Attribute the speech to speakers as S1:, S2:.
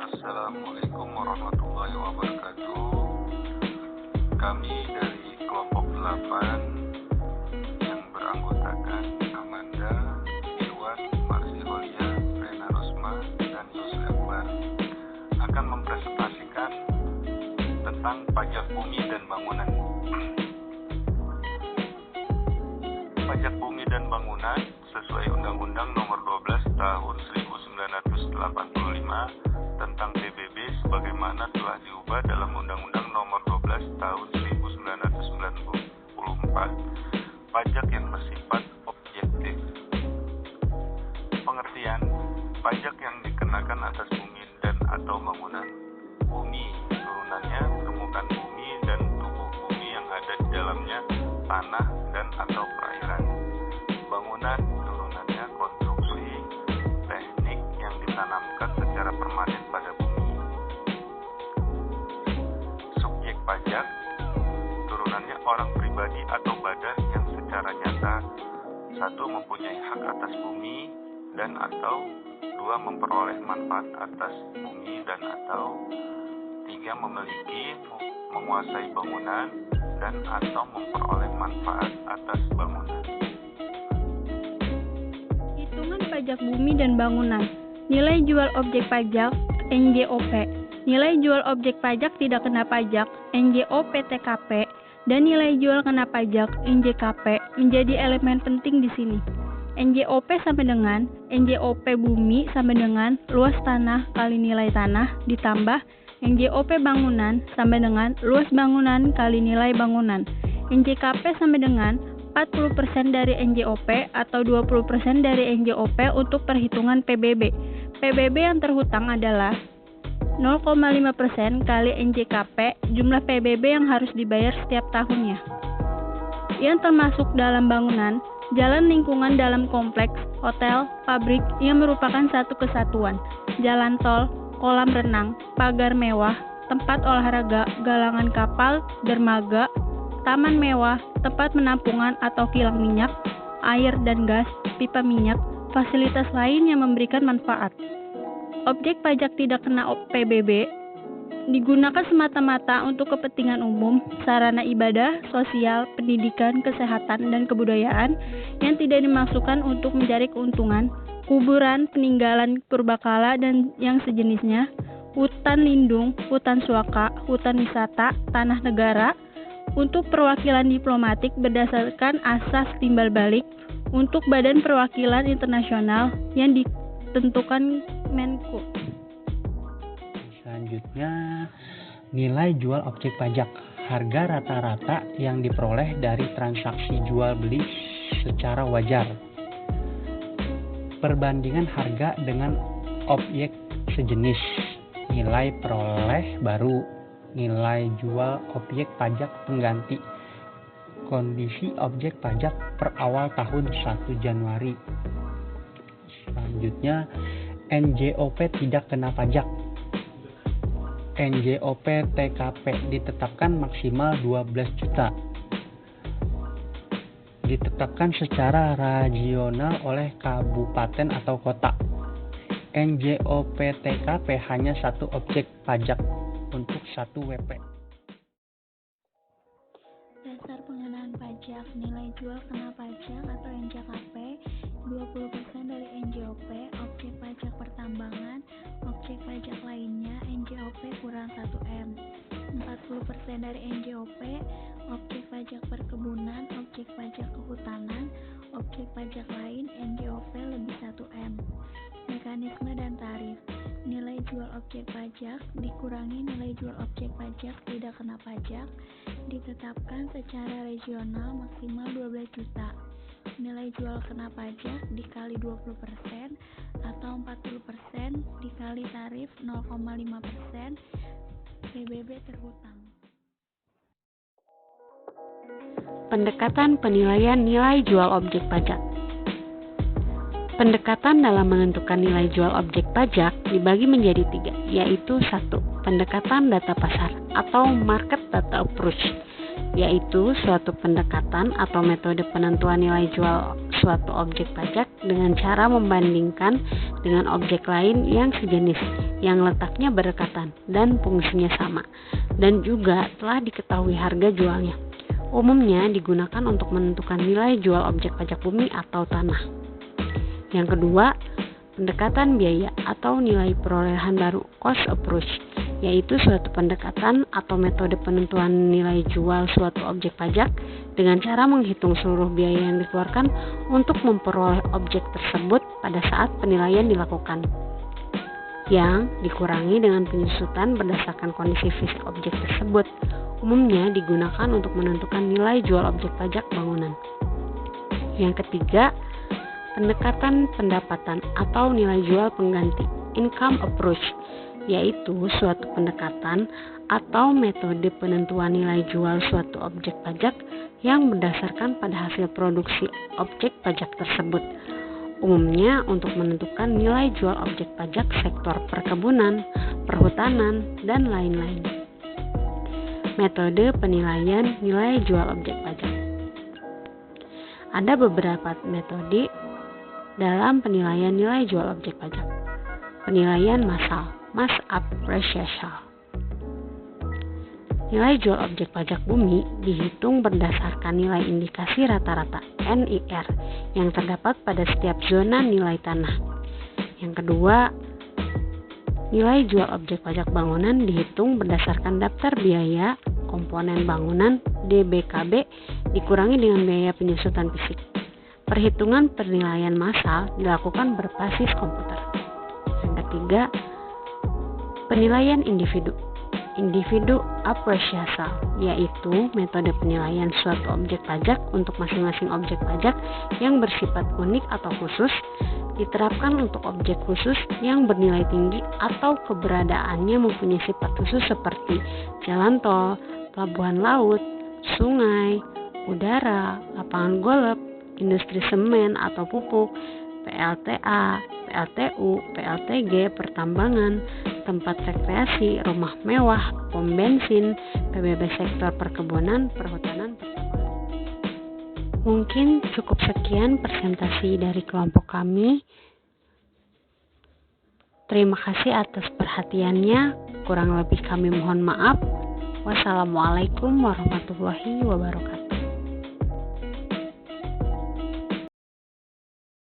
S1: Assalamualaikum warahmatullahi wabarakatuh. Kami dari kelompok 8 yang beranggotakan Amanda, Irwan, Marsiholia, Rena Rosma, dan Yusuf Akbar akan mempresentasikan tentang pajak bumi dan bangunan. Pajak bumi dan bangunan sesuai Undang-Undang Nomor 12 Tahun 1985 tentang PBB sebagaimana telah diubah dalam Undang-Undang Nomor 12 Tahun 1994, pajak yang bersifat objektif. Pengertian, pajak yang dikenakan atas bumi dan atau bangunan. Bumi, turunannya permukaan bumi dan tubuh bumi yang ada di dalamnya, tanah dan atau perairan. Bangunan, turunannya konstruksi, teknik yang ditanamkan secara permanen pada bumi. Subjek pajak, turunannya orang pribadi atau badan yang secara nyata 1. Mempunyai hak atas bumi dan atau 2. Memperoleh manfaat atas bumi dan atau 3. Memiliki, menguasai bangunan dan atau memperoleh manfaat atas bangunan.
S2: Hitungan pajak bumi dan bangunan. Nilai jual objek pajak NJOP. Nilai jual objek pajak tidak kena pajak NJOP TKP dan nilai jual kena pajak NJKP menjadi elemen penting di sini. NJOP sama dengan NJOP bumi sama dengan luas tanah kali nilai tanah ditambah NJOP bangunan sama dengan luas bangunan kali nilai bangunan. NJKP sama dengan 40% dari NJOP atau 20% dari NJOP untuk perhitungan PBB. PBB yang terhutang adalah 0,5% kali NJKP, jumlah PBB yang harus dibayar setiap tahunnya. Yang termasuk dalam bangunan, jalan lingkungan dalam kompleks, hotel, pabrik yang merupakan satu kesatuan, jalan tol, kolam renang, pagar mewah, tempat olahraga, galangan kapal, dermaga, taman mewah, tempat penampungan atau kilang minyak, air dan gas, pipa minyak, fasilitas lain yang memberikan manfaat. Objek pajak tidak kena PBB digunakan semata-mata untuk kepentingan umum, sarana ibadah, sosial, pendidikan, kesehatan, dan kebudayaan yang tidak dimaksudkan untuk mencari keuntungan, kuburan, peninggalan purbakala, dan yang sejenisnya, hutan lindung, hutan suaka, hutan wisata, tanah negara, untuk perwakilan diplomatik berdasarkan asas timbal balik untuk badan perwakilan internasional yang ditentukan Menko.
S3: Selanjutnya, nilai jual objek pajak, harga rata-rata yang diperoleh dari transaksi jual beli secara wajar. Perbandingan harga dengan objek sejenis, nilai peroleh baru, nilai jual objek pajak pengganti, kondisi objek pajak per awal tahun 1 Januari. Selanjutnya, NJOP tidak kena pajak. NJOP TKP ditetapkan maksimal 12 juta. Ditetapkan secara regional oleh kabupaten atau kota. NJOP TKP hanya satu objek pajak untuk 1 WP.
S2: Dasar pengenaan pajak, nilai jual kena pajak atau NJKP, 20% dari NJOP, objek pajak pertambangan, objek pajak lainnya, NJOP kurang 1M, 40% dari NJOP, objek pajak perkebunan, objek pajak kehutanan, objek pajak lain, NJOP lebih 1M. Mekanisme dan tarif. Nilai jual objek pajak dikurangi nilai jual objek pajak tidak kena pajak ditetapkan secara regional maksimal 12 juta. Nilai jual kena pajak dikali 20% atau 40% dikali tarif 0,5% PBB terhutang.
S4: Pendekatan penilaian nilai jual objek pajak. Pendekatan dalam menentukan nilai jual objek pajak dibagi menjadi 3, yaitu 1. Pendekatan data pasar atau market data approach, yaitu suatu pendekatan atau metode penentuan nilai jual suatu objek pajak dengan cara membandingkan dengan objek lain yang sejenis, yang letaknya berdekatan dan fungsinya sama, dan juga telah diketahui harga jualnya. Umumnya digunakan untuk menentukan nilai jual objek pajak bumi atau tanah. Yang kedua, pendekatan biaya atau nilai perolehan baru, cost approach, yaitu suatu pendekatan atau metode penentuan nilai jual suatu objek pajak dengan cara menghitung seluruh biaya yang dikeluarkan untuk memperoleh objek tersebut pada saat penilaian dilakukan, yang dikurangi dengan penyusutan berdasarkan kondisi fisik objek tersebut. Umumnya digunakan untuk menentukan nilai jual objek pajak bangunan. Yang ketiga, pendekatan pendapatan atau nilai jual pengganti, income approach, yaitu suatu pendekatan atau metode penentuan nilai jual suatu objek pajak yang berdasarkan pada hasil produksi objek pajak tersebut. Umumnya untuk menentukan nilai jual objek pajak sektor perkebunan, perhutanan, dan lain-lain. Metode penilaian nilai jual objek pajak. Ada beberapa metode dalam penilaian nilai jual objek pajak. Penilaian massal, mass appraisal. Nilai jual objek pajak bumi dihitung berdasarkan nilai indikasi rata-rata NIR yang terdapat pada setiap zona nilai tanah. Yang kedua, nilai jual objek pajak bangunan dihitung berdasarkan daftar biaya komponen bangunan DBKB dikurangi dengan biaya penyusutan fisik. Perhitungan penilaian massal dilakukan berbasis komputer. Yang ketiga, penilaian individu appraisal, yaitu metode penilaian suatu objek pajak untuk masing-masing objek pajak yang bersifat unik atau khusus, diterapkan untuk objek khusus yang bernilai tinggi atau keberadaannya mempunyai sifat khusus seperti jalan tol, pelabuhan laut, sungai, udara, lapangan golf, industri semen atau pupuk, PLTA, PLTU, PLTG, pertambangan, tempat rekreasi, rumah mewah, pom bensin, PBB sektor perkebunan, perhutanan, pertambangan. Mungkin cukup sekian presentasi dari kelompok kami. Terima kasih atas perhatiannya. Kurang lebih kami mohon maaf. Wassalamualaikum warahmatullahi wabarakatuh.